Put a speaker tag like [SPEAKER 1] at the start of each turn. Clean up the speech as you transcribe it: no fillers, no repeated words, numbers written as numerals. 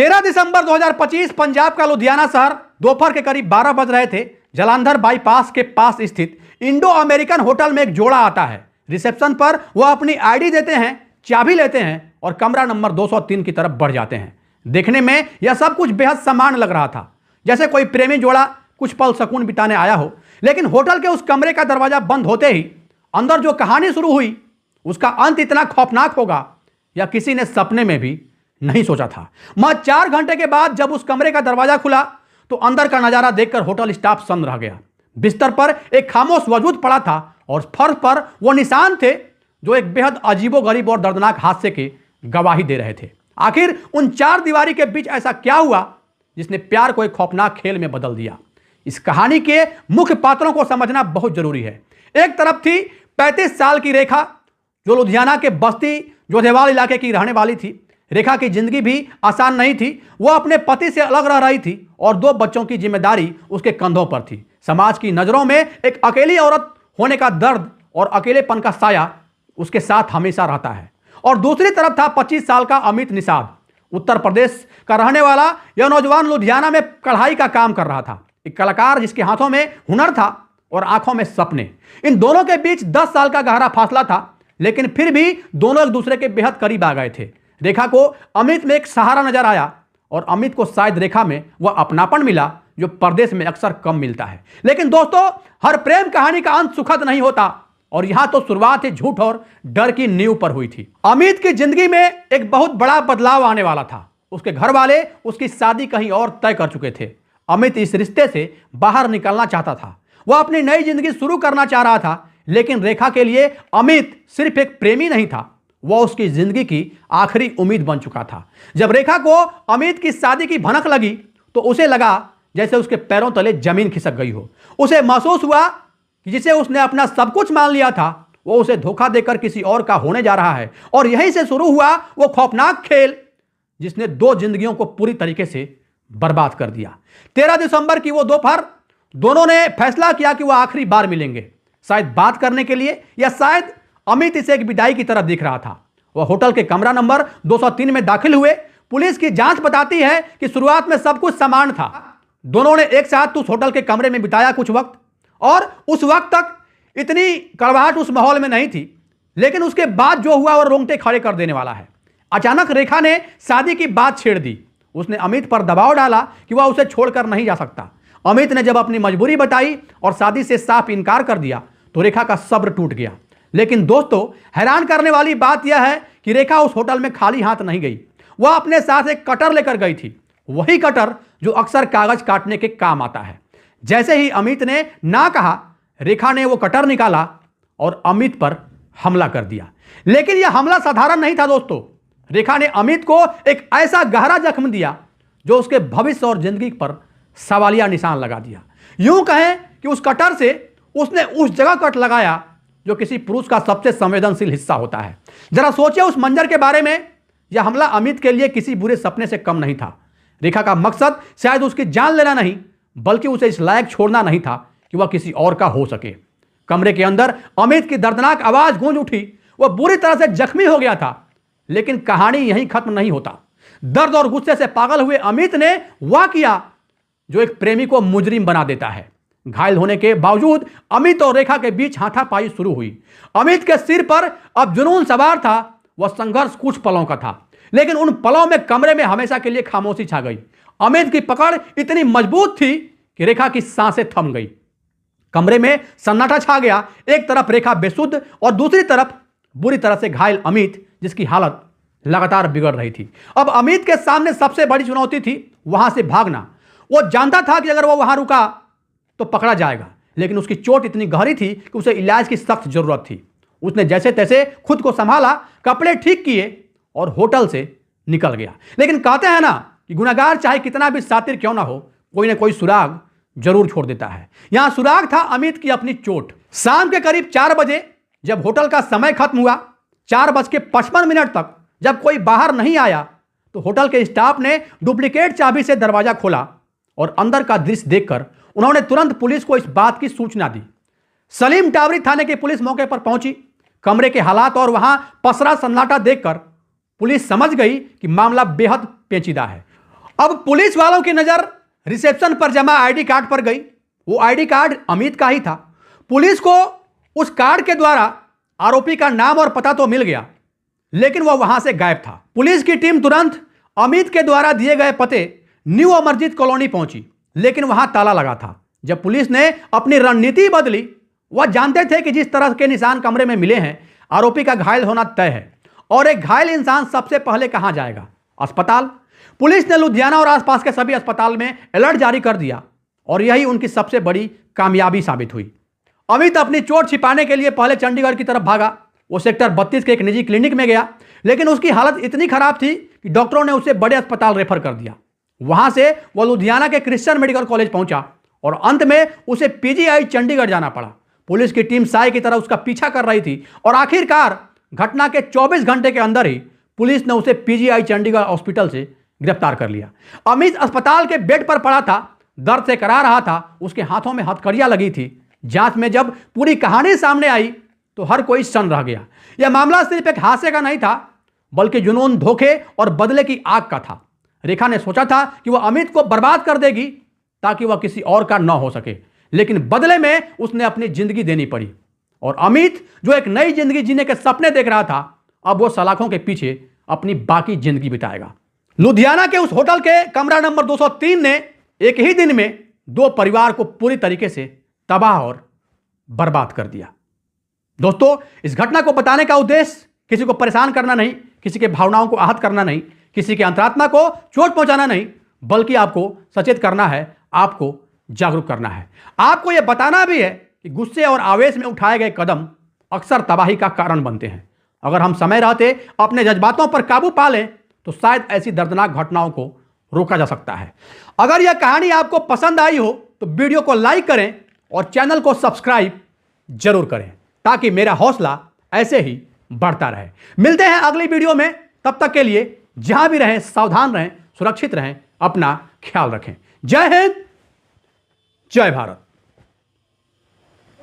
[SPEAKER 1] 13 दिसंबर 2025 पंजाब का लुधियाना शहर दोपहर के करीब 12 बज रहे थे। जालंधर बाईपास के पास स्थित इंडो अमेरिकन होटल में एक जोड़ा आता है। रिसेप्शन पर वह अपनी आईडी देते हैं, चाबी लेते हैं और कमरा नंबर 203 की तरफ बढ़ जाते हैं। देखने में यह सब कुछ बेहद सामान्य लग रहा था, जैसे कोई प्रेमी जोड़ा कुछ पल सुकून बिताने आया हो। लेकिन होटल के उस कमरे का दरवाजा बंद होते ही अंदर जो कहानी शुरू हुई उसका अंत इतना खौफनाक होगा यह किसी ने सपने में भी नहीं सोचा था। महज 4 घंटे के बाद जब उस कमरे का दरवाजा खुला तो अंदर का नजारा देखकर होटल स्टाफ सन्न रह गया। बिस्तर पर एक खामोश वजूद पड़ा था और फर्श पर वो निशान थे जो एक बेहद अजीबोगरीब और दर्दनाक हादसे की गवाही दे रहे थे। आखिर उन 4 दीवारी के बीच ऐसा क्या हुआ जिसने प्यार को एक खौफनाक खेल में बदल दिया? इस कहानी के मुख्य पात्रों को समझना बहुत जरूरी है। एक तरफ थी 35 साल की रेखा, जो लुधियाना के बस्ती जोधेवाल इलाके की रहने वाली थी। रेखा की जिंदगी भी आसान नहीं थी। वह अपने पति से अलग रह रही थी और 2 बच्चों की जिम्मेदारी उसके कंधों पर थी। समाज की नज़रों में एक अकेली औरत होने का दर्द और अकेलेपन का साया उसके साथ हमेशा रहता है। और दूसरी तरफ था 25 साल का अमित निषाद। उत्तर प्रदेश का रहने वाला यह नौजवान लुधियाना में कढ़ाई का काम कर रहा था। एक कलाकार जिसके हाथों में हुनर था और आंखों में सपने। इन दोनों के बीच 10 साल का गहरा फासला था, लेकिन फिर भी दोनों एक दूसरे के बेहद करीब आ गए थे। रेखा को अमित में एक सहारा नजर आया और अमित को शायद रेखा में वह अपनापन मिला जो परदेश में अक्सर कम मिलता है। लेकिन दोस्तों, हर प्रेम कहानी का अंत सुखद नहीं होता और यहां तो शुरुआत ही झूठ और डर की नींव पर हुई थी। अमित की जिंदगी में एक बहुत बड़ा बदलाव आने वाला था। उसके घर वाले उसकी शादी कहीं और तय कर चुके थे। अमित इस रिश्ते से बाहर निकलना चाहता था। वह अपनी नई जिंदगी शुरू करना चाह रहा था, लेकिन रेखा के लिए अमित सिर्फ एक प्रेमी नहीं था, वह उसकी जिंदगी की आखिरी उम्मीद बन चुका था। जब रेखा को अमित की शादी की भनक लगी तो उसे लगा जैसे उसके पैरों तले जमीन खिसक गई हो। उसे महसूस हुआ कि जिसे उसने अपना सब कुछ मान लिया था वो उसे धोखा देकर किसी और का होने जा रहा है। और यहीं से शुरू हुआ वो खौफनाक खेल जिसने 2 जिंदगियों को पूरी तरीके से बर्बाद कर दिया। 13 दिसंबर की वो दोपहर दोनों ने फैसला किया कि वह आखिरी बार मिलेंगे, शायद बात करने के लिए, या शायद अमित इसे एक विदाई की तरह दिख रहा था। वह होटल के कमरा नंबर 203 में दाखिल हुए। पुलिस की जांच बताती है कि शुरुआत में सब कुछ सामान्य था। दोनों ने एक साथ उस होटल के कमरे में बिताया कुछ वक्त, और उस वक्त तक इतनी कड़वाहट उस माहौल में नहीं थी। लेकिन उसके बाद जो हुआ वह रोंगटे खड़े कर देने वाला है। अचानक रेखा ने शादी की बात छेड़ दी। उसने अमित पर दबाव डाला कि वह उसे छोड़कर नहीं जा सकता। अमित ने जब अपनी मजबूरी बताई और शादी से साफ इनकार कर दिया तो रेखा का सब्र टूट गया। लेकिन दोस्तों, हैरान करने वाली बात यह है कि रेखा उस होटल में खाली हाथ नहीं गई। वह अपने साथ एक कटर लेकर गई थी, वही कटर जो अक्सर कागज काटने के काम आता है। जैसे ही अमित ने ना कहा, रेखा ने वो कटर निकाला और अमित पर हमला कर दिया। लेकिन यह हमला साधारण नहीं था दोस्तों। रेखा ने अमित को एक ऐसा गहरा जख्म दिया जो उसके भविष्य और जिंदगी पर सवालिया निशान लगा दिया। यूं कहें कि उस कटर से उसने उस जगह कट लगाया जो किसी पुरुष का सबसे संवेदनशील हिस्सा होता है। जरा सोचिए उस मंजर के बारे में। यह हमला अमित के लिए किसी बुरे सपने से कम नहीं था। रेखा का मकसद शायद उसकी जान लेना नहीं, बल्कि उसे इस लायक छोड़ना नहीं था कि वह किसी और का हो सके। कमरे के अंदर अमित की दर्दनाक आवाज गूंज उठी। वह बुरी तरह से जख्मी हो गया था। लेकिन कहानी यहीं खत्म नहीं होता। दर्द और गुस्से से पागल हुए अमित ने वह किया जो एक प्रेमी को मुजरिम बना देता है। घायल होने के बावजूद अमित और रेखा के बीच हाथापाई शुरू हुई। अमित के सिर पर अब जुनून सवार था। वह संघर्ष कुछ पलों का था, लेकिन उन पलों में कमरे में हमेशा के लिए खामोशी छा गई। अमित की पकड़ इतनी मजबूत थी कि रेखा की सांसें थम गई। कमरे में सन्नाटा छा गया। एक तरफ रेखा बेसुध और दूसरी तरफ बुरी तरह से घायल अमित, जिसकी हालत लगातार बिगड़ रही थी। अब अमित के सामने सबसे बड़ी चुनौती थी वहां से भागना। वो जानता था कि अगर वो वहां रुका तो पकड़ा जाएगा, लेकिन उसकी चोट इतनी गहरी थी कि उसे इलाज की सख्त जरूरत थी। उसने जैसे तैसे खुद को संभाला, कपड़े ठीक किए और होटल से निकल गया। लेकिन कहते हैं ना कि गुनहगार चाहे कितना भी सातिर क्यों ना हो, कोई ना कोई सुराग जरूर छोड़ देता है। यहां सुराग था अमित की अपनी चोट। शाम के करीब 4 बजे जब होटल का समय खत्म हुआ, 4:55 तक जब कोई बाहर नहीं आया तो होटल के स्टाफ ने डुप्लीकेट चाबी से दरवाजा खोला और अंदर का दृश्य देखकर उन्होंने तुरंत पुलिस को इस बात की सूचना दी। सलीम टावरी थाने की पुलिस मौके पर पहुंची। कमरे के हालात और वहां पसरा सन्नाटा देखकर पुलिस समझ गई कि मामला बेहद पेचीदा है। अब पुलिस वालों की नजर रिसेप्शन पर जमा आईडी कार्ड पर गई। वो आईडी कार्ड अमित का ही था। पुलिस को उस कार्ड के द्वारा आरोपी का नाम और पता तो मिल गया, लेकिन वह वहां से गायब था। पुलिस की टीम तुरंत अमित के द्वारा दिए गए पते न्यू अमरजीत कॉलोनी पहुंची, लेकिन वहां ताला लगा था। जब पुलिस ने अपनी रणनीति बदली, वह जानते थे कि जिस तरह के निशान कमरे में मिले हैं, आरोपी का घायल होना तय है। और एक घायल इंसान सबसे पहले कहां जाएगा? अस्पताल। पुलिस ने लुधियाना और आसपास के सभी अस्पताल में अलर्ट जारी कर दिया और यही उनकी सबसे बड़ी कामयाबी साबित हुई। अमित अपनी चोट छिपाने के लिए पहले चंडीगढ़ की तरफ भागा। वो सेक्टर 32 के एक निजी क्लिनिक में गया, लेकिन उसकी हालत इतनी खराब थी कि डॉक्टरों ने उसे बड़े अस्पताल रेफर कर दिया। वहां से वह लुधियाना के क्रिश्चियन मेडिकल कॉलेज पहुंचा और अंत में उसे पीजीआई चंडीगढ़ जाना पड़ा। पुलिस की टीम साय की तरह उसका पीछा कर रही थी और आखिरकार घटना के 24 घंटे के अंदर ही पुलिस ने उसे पीजीआई चंडीगढ़ हॉस्पिटल से गिरफ्तार कर लिया। अमित अस्पताल के बेड पर पड़ा था, दर्द से करा रहा था, उसके हाथों में हथकड़ियां लगी थी। जांच में जब पूरी कहानी सामने आई तो हर कोई सन्न रह गया। यह मामला सिर्फ एक हादसे का नहीं था, बल्कि जुनून, धोखे और बदले की आग का था। रेखा ने सोचा था कि वह अमित को बर्बाद कर देगी ताकि वह किसी और का न हो सके, लेकिन बदले में उसने अपनी जिंदगी देनी पड़ी। और अमित, जो एक नई जिंदगी जीने के सपने देख रहा था, अब वो सलाखों के पीछे अपनी बाकी जिंदगी बिताएगा। लुधियाना के उस होटल के कमरा नंबर 203 ने एक ही दिन में 2 परिवार को पूरी तरीके से तबाह और बर्बाद कर दिया। दोस्तों, इस घटना को बताने का उद्देश्य किसी को परेशान करना नहीं, किसी के भावनाओं को आहत करना नहीं, किसी के अंतरात्मा को चोट पहुंचाना नहीं, बल्कि आपको सचेत करना है, आपको जागरूक करना है। आपको यह बताना भी है कि गुस्से और आवेश में उठाए गए कदम अक्सर तबाही का कारण बनते हैं। अगर हम समय रहते अपने जज्बातों पर काबू पा लें तो शायद ऐसी दर्दनाक घटनाओं को रोका जा सकता है। अगर यह कहानी आपको पसंद आई हो तो वीडियो को लाइक करें और चैनल को सब्सक्राइब जरूर करें, ताकि मेरा हौसला ऐसे ही बढ़ता रहे। मिलते हैं अगली वीडियो में। तब तक के लिए जहां भी रहें, सावधान रहें, सुरक्षित रहें, अपना ख्याल रखें। जय हिंद, जय भारत।